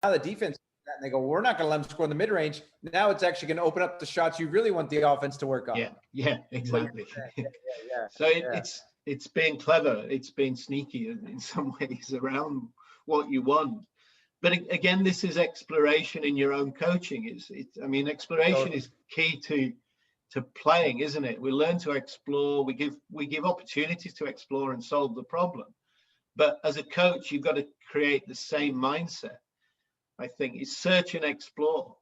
now the defense, and they go, we're not going to let them score in the mid range. Now it's actually going to open up the shots you really want the offense to work on. Yeah, exactly. Yeah. So it's being clever. It's being sneaky in some ways around what you want. But again, this is exploration in your own coaching. I mean, exploration is key to playing, isn't it? We learn to explore. We give opportunities to explore and solve the problem. But as a coach, you've got to create the same mindset. I think is search and explore,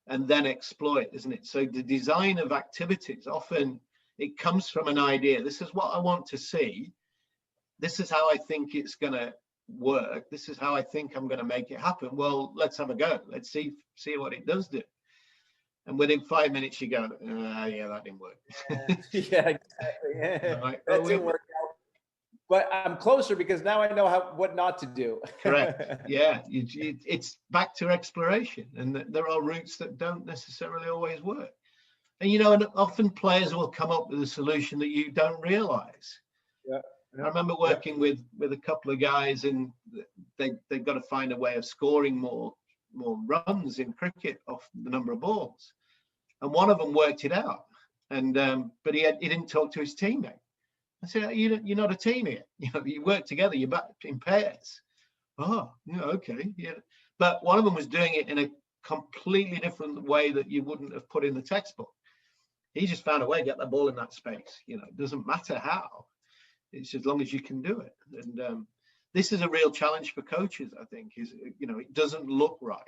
and then exploit, isn't it? So the design of activities, often it comes from an idea. This is what I want to see. This is how I think it's going to work. This is how I think I'm going to make it happen. Well, let's have a go. Let's see what it does do. And within 5 minutes, you go, yeah, that didn't work. Yeah, exactly. Yeah. Like, that didn't work out. But I'm closer because now I know what not to do. Correct. Yeah, it's back to exploration, and there are routes that don't necessarily always work. And and often players will come up with a solution that you don't realize. Yeah. I remember working with a couple of guys, and they've got to find a way of scoring more runs in cricket off the number of balls. And one of them worked it out, and but he didn't talk to his teammate. I said, you're not a team here. You work together. You're back in pairs. Oh, yeah, okay, yeah. But one of them was doing it in a completely different way that you wouldn't have put in the textbook. He just found a way to get the ball in that space. It doesn't matter how. It's as long as you can do it. And this is a real challenge for coaches, I think, is, it doesn't look right.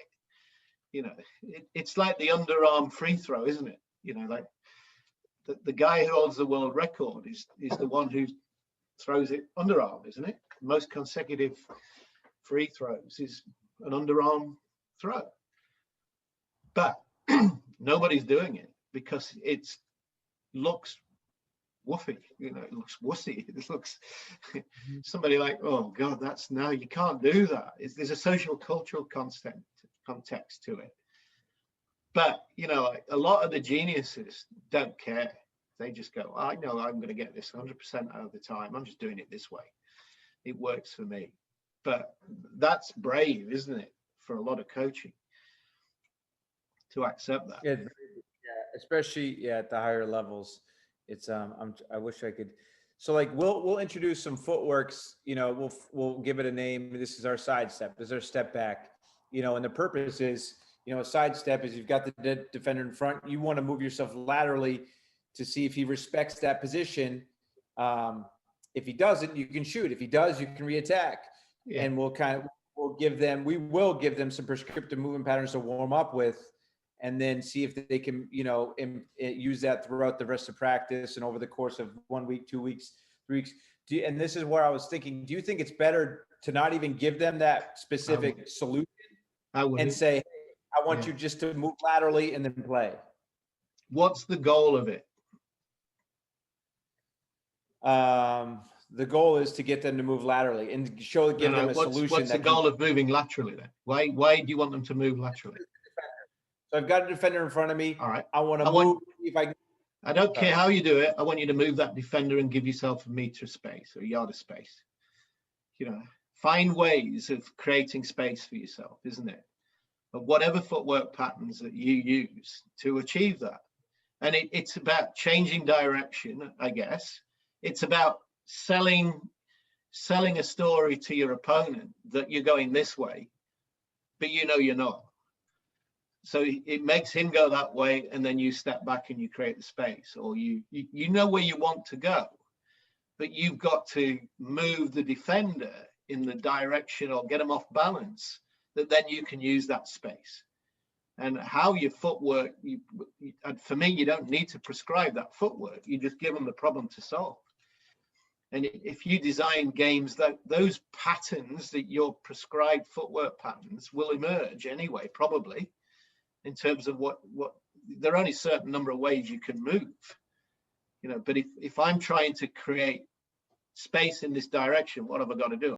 It's like the underarm free throw, isn't it? Like the guy who holds the world record is the one who throws it underarm, isn't it? Most consecutive free throws is an underarm throw. But nobody's doing it because it looks woofy, it looks wussy. It looks somebody like, oh God, you can't do that. There's a social cultural context to it. But like a lot of the geniuses don't care. They just go, I know I'm going to get this 100% out of the time. I'm just doing it this way. It works for me. But that's brave, isn't it, for a lot of coaching to accept that. Yeah, especially at the higher levels. It's I wish I could. So like we'll introduce some footworks. We'll give it a name. This is our sidestep. This is our step back. And the purpose is, a sidestep is you've got the defender in front. You want to move yourself laterally to see if he respects that position. If he doesn't, you can shoot. If he does, you can reattack. Yeah. And we will give them some prescriptive movement patterns to warm up with, and then see if they can, use that throughout the rest of practice and over the course of 1 week, 2 weeks, 3 weeks. And this is where I was thinking, do you think it's better to not even give them that specific solution and say, hey, I want you just to move laterally and then play? What's the goal of it? The goal is to get them to move laterally and give them a solution. What's the goal of moving laterally then? Why do you want them to move laterally? So I've got a defender in front of me. All right. I want to move. I don't care how you do it. I want you to move that defender and give yourself a meter of space or a yard of space. Find ways of creating space for yourself, isn't it? But whatever footwork patterns that you use to achieve that. And it's about changing direction, I guess. It's about selling a story to your opponent that you're going this way, but you're not. So it makes him go that way, and then you step back and you create the space, or you know where you want to go, but you've got to move the defender in the direction or get them off balance that then you can use that space. And how your footwork, for me, you don't need to prescribe that footwork. You just give them the problem to solve. And if you design games, those patterns, that your prescribed footwork patterns will emerge anyway, probably, in terms of what there are only a certain number of ways you can move. But if I'm trying to create space in this direction, what have I got to do?